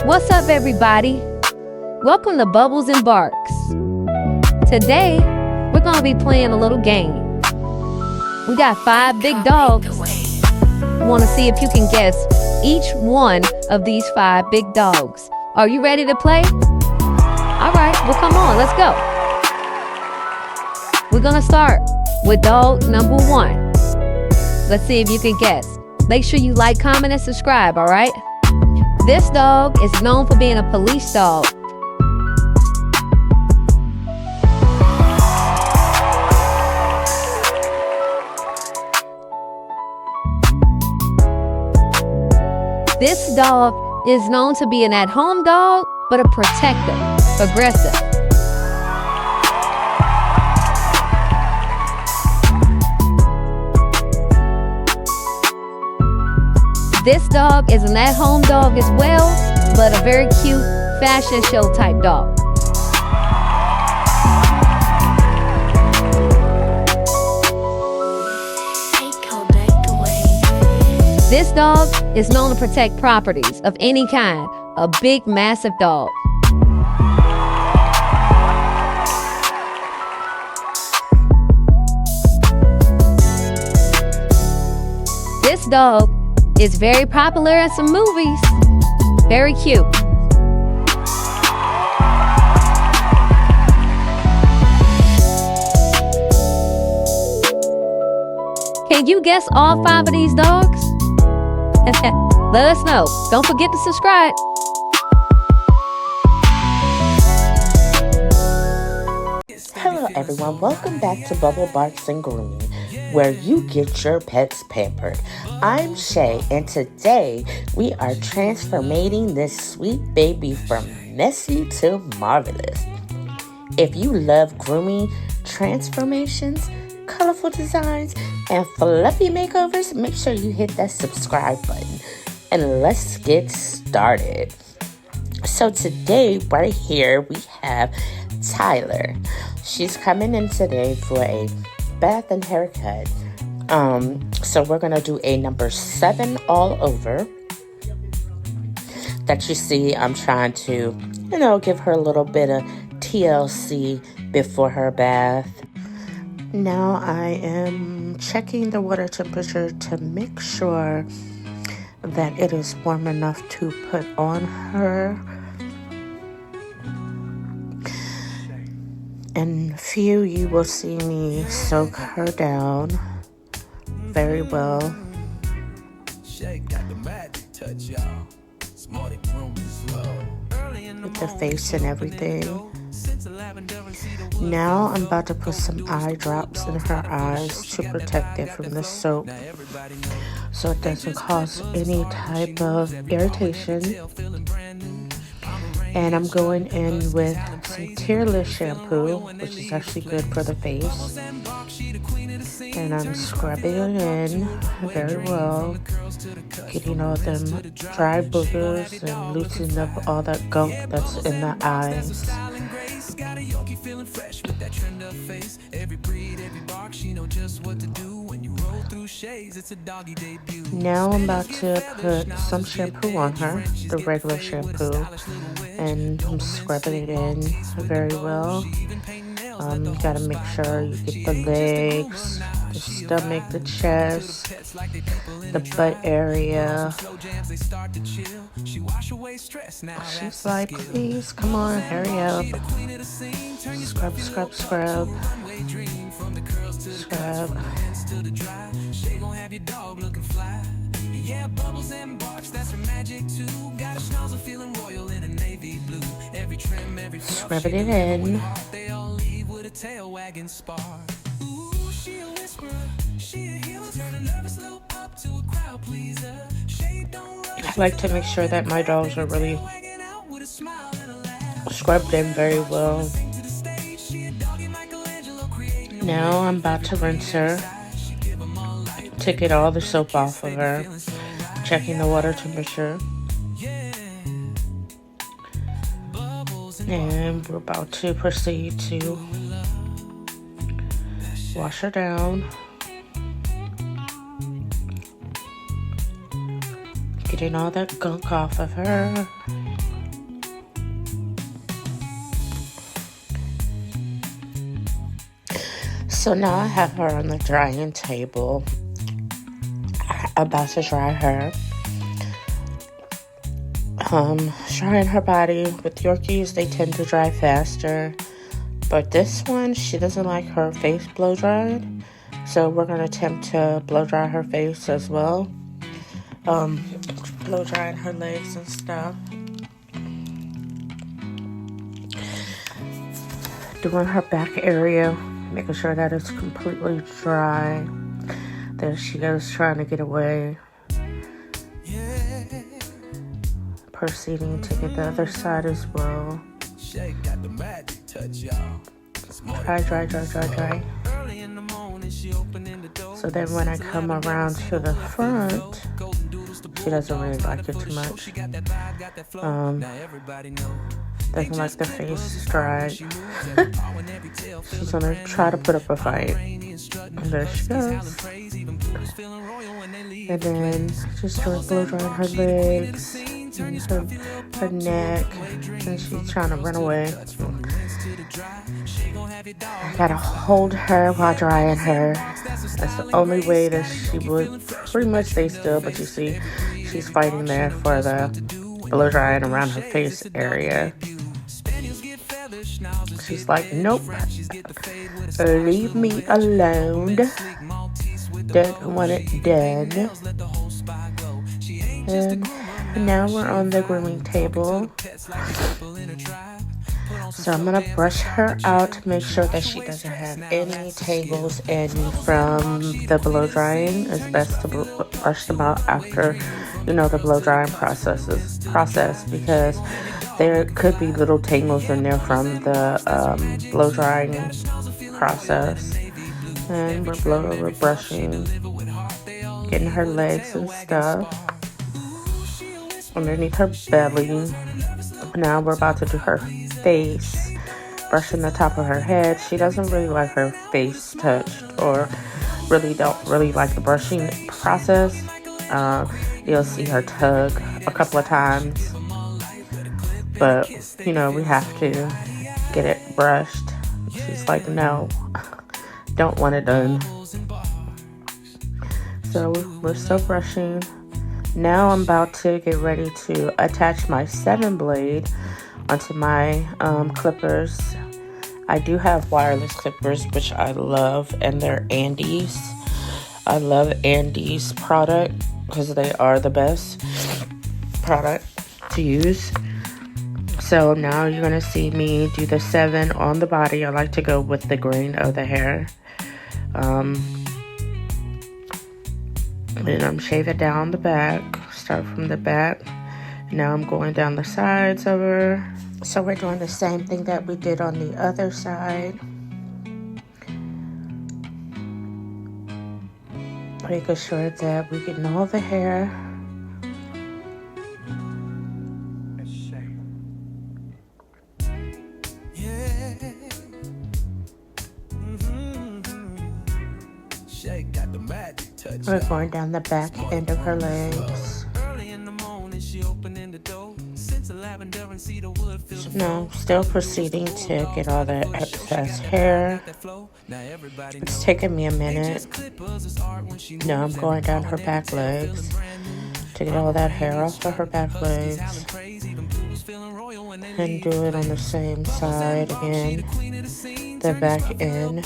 What's up, everybody? Welcome to Bubbles and Barks. Today, we're going to be playing a little game. We got 5 big dogs. Want to see if you can guess each one of these 5 big dogs. Are you ready to play? All right, well, come on, let's go. We're going to start with dog number 1. Let's see if you can guess. Make sure you like, comment, and subscribe, all right? This dog is known for being a police dog. This dog is known to be an at-home dog, but a protector, aggressive. This dog is an at-home dog as well, but a very cute fashion show type dog. This dog is known to protect properties of any kind, a big, massive dog. This dog is very popular in some movies. Very cute. Can you guess all 5 of these dogs? Let us know. Don't forget to subscribe. Hello everyone, welcome back to Bubbles Barks Grooming, where you get your pets pampered. I'm Shay, and today we are transformating this sweet baby from messy to marvelous. If you love grooming transformations, colorful designs, and fluffy makeovers, make sure you hit that subscribe button. And let's get started. So today, right here, we have Tyler. She's coming in today for a bath and haircut. So we're gonna do a number 7 all over. That you see, I'm trying to, give her a little bit of TLC before her bath. Now I am checking the water temperature to make sure that it is warm enough to put on her. In a few, you will see me soak her down very well. With the face and everything. Now I'm about to put some eye drops in her eyes to protect it from the soap, so it doesn't cause any type of irritation. And I'm going in with some tearless shampoo, which is actually good for the face. And I'm scrubbing it in very well, getting all them dry boogers and loosening up all that gunk that's in the eyes. Now I'm about to put some shampoo on her, the regular shampoo, and I'm scrubbing it in very well. You gotta make sure you get the legs, the stomach, the chest, the butt area. She's like, please, come on, hurry up. Scrub, scrub, scrub. Scrub. Yeah, Bubbles and Barks, that's her magic too. Got a schnozzle feeling royal in a navy blue. Every trim, every scrubbing it in. They all leave with a tail wagging spark. Ooh, she a whisperer, she a healer, turn a nervous little pup to a crowd pleaser. Shade don't rush. I like to make sure that my dogs are really scrubbed in very well. Now I'm about to rinse her to get all the soap off of her. Checking the water temperature. And we're about to proceed to wash her down. Getting all that gunk off of her. So now I have her on the drying table, about to dry her. Drying her body. With Yorkies, they tend to dry faster. But this one, she doesn't like her face blow dried. So we're going to attempt to blow dry her face as well. Blow drying her legs and stuff. Doing her back area, making sure that it's completely dry. There she goes, trying to get away. Proceeding to get the other side as well. Dry. So then when I come around to the front, she doesn't really like it too much. Doesn't like the face dried. She's gonna try to put up a fight. And there she goes. And then just start blow drying her legs, and her neck, and she's trying to run away. I gotta hold her while drying her. That's the only way that she would pretty much stay still, but you see she's fighting there for the blow drying around her face area. She's like, nope, leave me alone. Don't want it done. And now we're on the grooming table. So I'm going to brush her out to make sure that she doesn't have any tangles in from the blow drying. It's best to brush them out after, the blow drying process, because there could be little tangles in there from the blow drying process. And we're brushing, getting her legs and stuff underneath her belly. Now we're about to do her face, brushing the top of her head. She doesn't really like her face touched, or don't really like the brushing process. You'll see her tug a couple of times, but we have to get it brushed. She's like, no, don't want it done. So we're still brushing. Now I'm about to get ready to attach my 7-blade onto my clippers. I do have wireless clippers, which I love, and they're Andes. I love Andes product because they are the best product to use. So now you're going to see me do the 7 on the body. I like to go with the grain of the hair. And I'm shaving down the back. Start from the back. Now I'm going down the sides of her. So we're doing the same thing that we did on the other side. Making sure that we're getting all the hair. We're going down the back end of her legs. So now, still proceeding to get all the excess hair. It's taking me a minute. Now I'm going down her back legs to get all that hair off of her back legs. And do it on the same side again. The back end.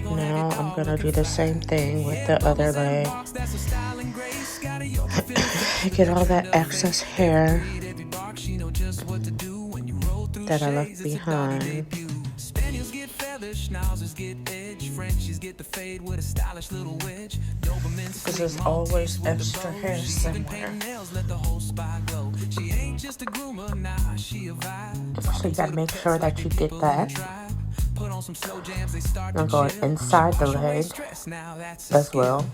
Now I'm gonna do the same thing with the other leg. Get all that excess hair that I left behind. Because there's always extra hair somewhere. So you gotta make sure that you get that. I'm going inside the leg as well.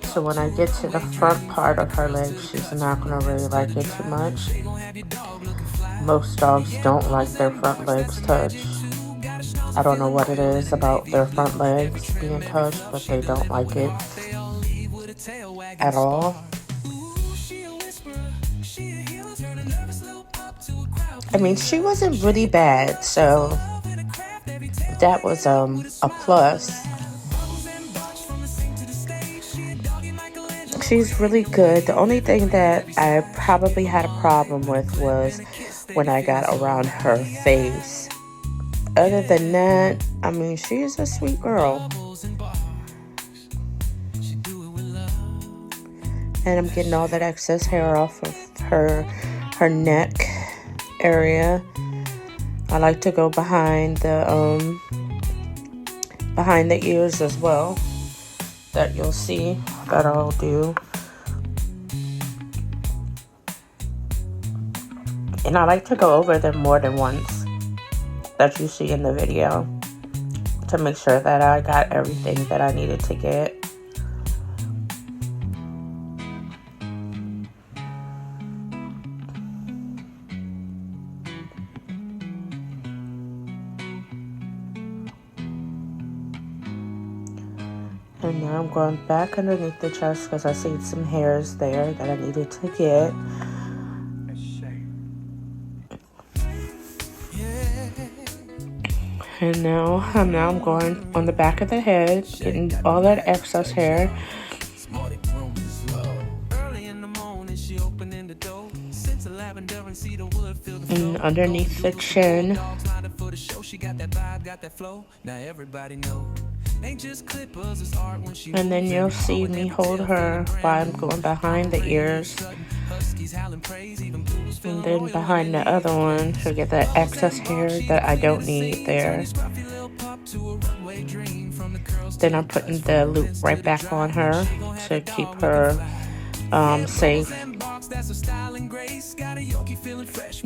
So when I get to the front part of her leg, she's not going to really like it too much. Most dogs don't like their front legs touched. I don't know what it is about their front legs being touched, but they don't like it at all. I mean, she wasn't really bad, so that was a plus. She's really good. The only thing that I probably had a problem with was when I got around her face. Other than that, I mean, she's a sweet girl. And I'm getting all that excess hair off of her neck area. I like to go behind the ears as well. That you'll see that I'll do. And I like to go over them more than once that you see in the video to make sure that I got everything that I needed to get. And now I'm going back underneath the chest because I see some hairs there that I needed to get. And now I'm going on the back of the head, getting all that excess hair. And underneath the chin. And then you'll see me hold her while I'm going behind the ears. And then behind the other one to get that excess hair that I don't need there. Then I'm putting the loop right back on her to keep her safe.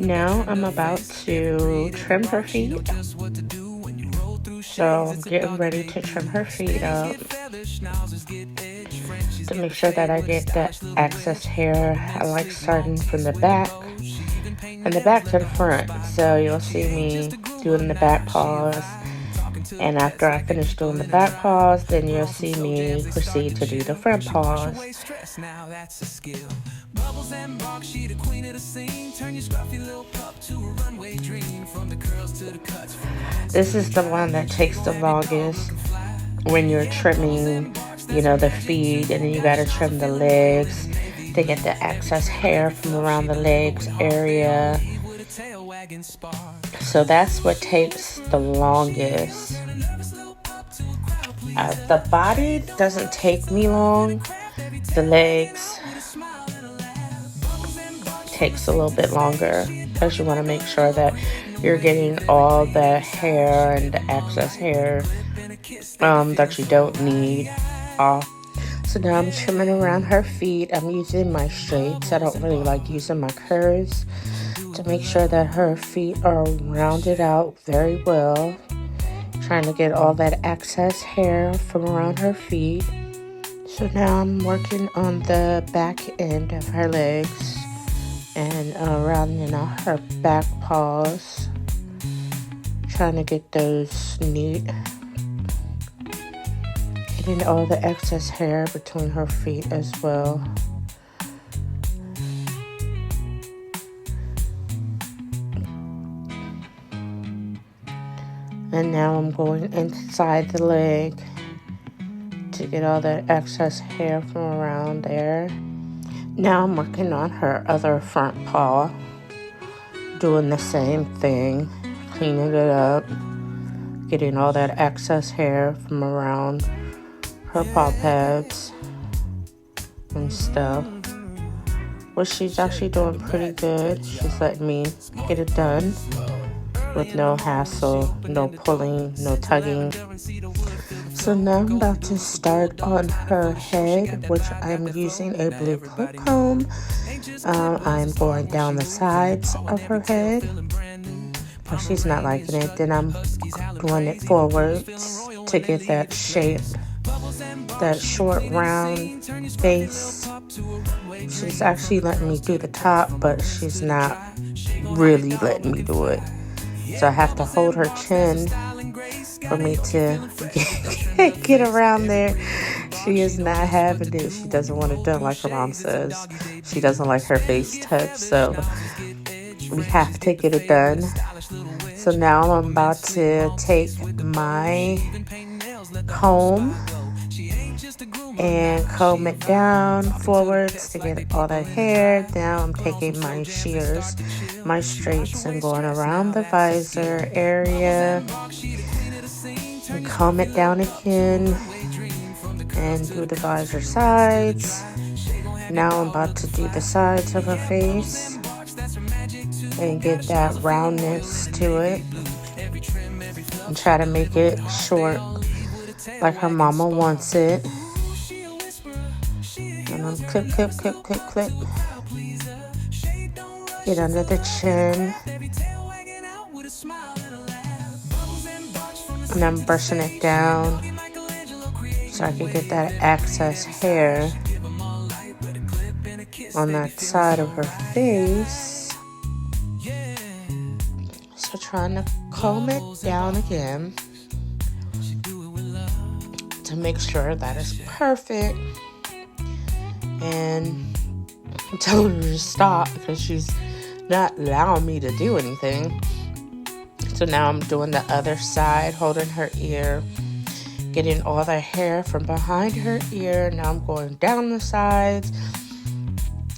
Now I'm about to trim her feet. So I'm getting ready to trim her feet up to make sure that I get that excess hair. I like starting from the back and the back to the front. So you'll see me doing the back paws. And after I finish doing the back paws, then you'll see me proceed to do the front paws. Bubbles and Barks, she the queen of the scene. Turn your scruffy little pup to a runway dream. From the curls to the cuts. This is the one that takes the longest when you're trimming, you know, the feet, and then you gotta trim the legs to get the excess hair from around the legs area. So that's what takes the longest. The body doesn't take me long. The legs takes a little bit longer because you want to make sure that you're getting all the hair and the excess hair that you don't need off. So now I'm trimming around her feet. I'm using my straights. I don't really like using my curves to make sure that her feet are rounded out very well. Trying to get all that excess hair from around her feet. So now I'm working on the back end of her legs and rounding out her back paws. Trying to get those neat. Getting all the excess hair between her feet as well. And now I'm going inside the leg to get all that excess hair from around there. Now I'm working on her other front paw, doing the same thing, cleaning it up, getting all that excess hair from around her paw pads and stuff. Well, she's actually doing pretty good. She's letting me get it done with no hassle, no pulling, no tugging. So now I'm about to start on her head, which I'm using a blue clip comb. I'm going down the sides of her head. If she's not liking it, then I'm going it forwards to get that shape, that short round face. She's actually letting me do the top, but she's not really letting me do it. So I have to hold her chin for me to get around there. She is not having it. She doesn't want it done like her mom says. She doesn't like her face touched. So we have to get it done. So now I'm about to take my comb and comb it down forwards to get all the hair. Now I'm taking my shears, my straights, and going around the visor area and comb it down again and do the visor sides. Now I'm about to do the sides of her face and get that roundness to it and try to make it short like her mama wants it. And I'm clip, clip, clip, clip, clip. Get under the chin. And I'm brushing it down so I can get that excess hair on that side of her face. So trying to comb it down again to make sure that it's perfect. And I'm telling her to stop because she's not allowing me to do anything. So now I'm doing the other side, holding her ear, getting all the hair from behind her ear. Now I'm going down the sides.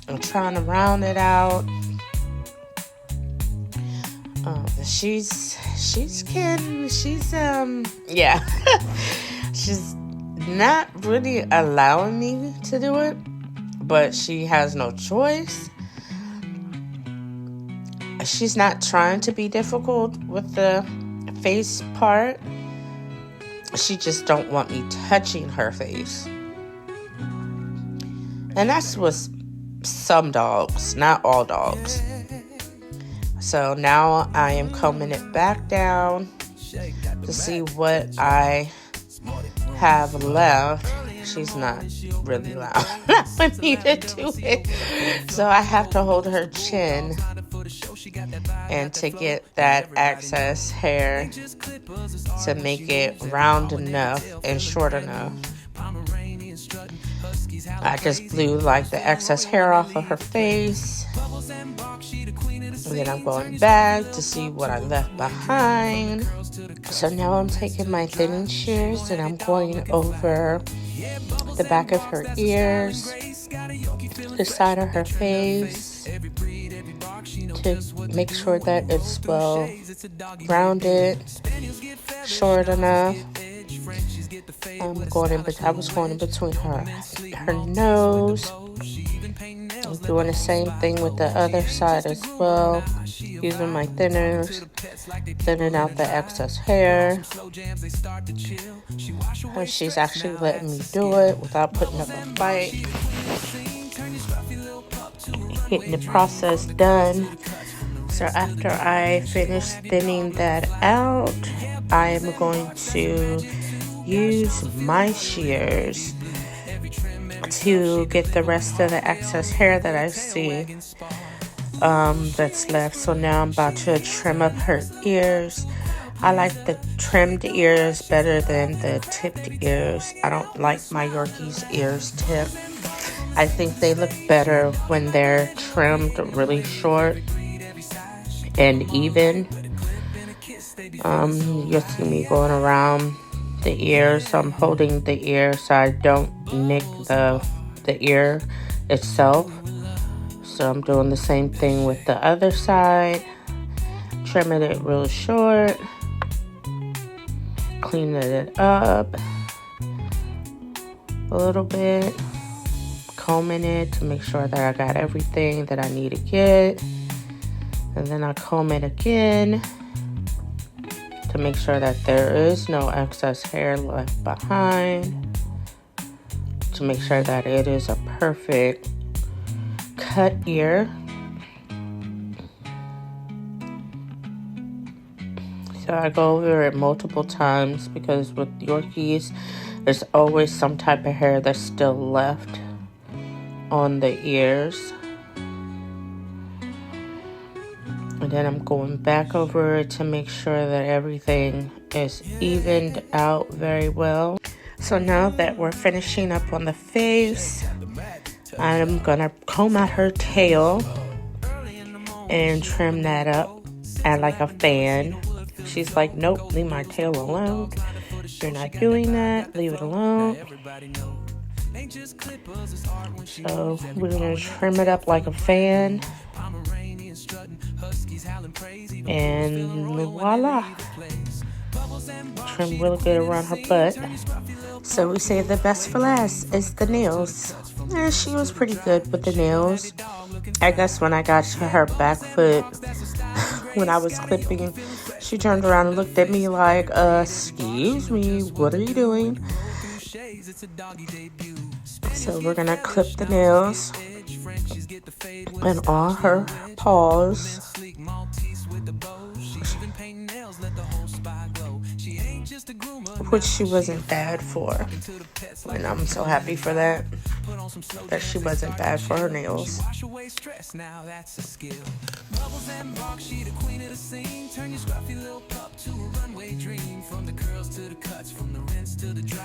I'm trying to round it out. She's yeah. She's not really allowing me to do it, but she has no choice. She's not trying to be difficult with the face part. She just don't want me touching her face. And that's with some dogs, not all dogs. So now I am combing it back down to see what I have left. She's not really allowing me to do it. So I have to hold her chin and to get that excess hair to make it round enough and short enough. I just blew like the excess hair off of her face. And then I'm going back to see what I left behind. So now I'm taking my thinning shears and I'm going over the back of her ears, the side of her face, to make sure that it's well rounded, short enough. I was going in between her nose. I'm doing the same thing with the other side as well, using my thinners, thinning out the excess hair. And she's actually letting me do it without putting up a fight. Getting the process done. So after I finish thinning that out, I am going to use my shears to get the rest of the excess hair that I see that's left. So now I'm about to trim up her ears. I like the trimmed ears better than the tipped ears. I don't like my Yorkie's ears tipped. I think they look better when they're trimmed really short and even. You'll see me going around the ear, so I'm holding the ear so I don't nick the ear itself. So I'm doing the same thing with the other side, trimming it real short, cleaning it up a little bit, combing it to make sure that I got everything that I need to get, and then I comb it again to make sure that there is no excess hair left behind, to make sure that it is a perfect cut ear. So I go over it multiple times because with Yorkies, there's always some type of hair that's still left on the ears. And then I'm going back over it to make sure that everything is evened out very well. So now that we're finishing up on the face, I'm gonna comb out her tail and trim that up. Add like a fan. She's like, nope, leave my tail alone. You're not doing that. Leave it alone. So we're going to trim it up like a fan. And voila. Trim really good around her butt. So we say the best for last is the nails. And she was pretty good with the nails. I guess when I got to her back foot, when I was clipping, she turned around and looked at me like, excuse me, what are you doing? So we're gonna clip the nails and all her paws, which she wasn't bad for, and I'm so happy for that she wasn't bad for her nails.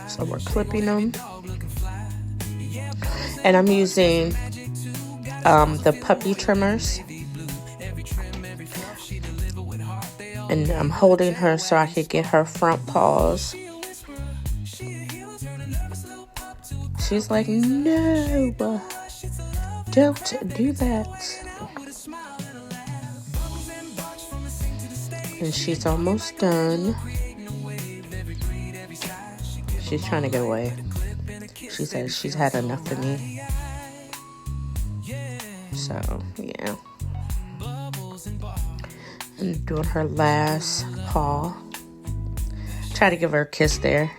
So we're clipping them, and I'm using the puppy trimmers, and I'm holding her so I could get her front paws. She's like, no, don't do that. And she's almost done. She's trying to get away. She says she's had enough of me. So, yeah. And doing her last paw. Try to give her a kiss there.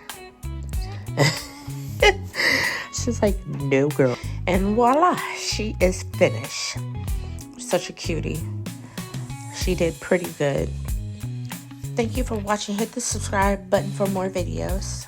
She's like, no, girl. And voila, she is finished. Such a cutie. She did pretty good. Thank you for watching. Hit the subscribe button for more videos.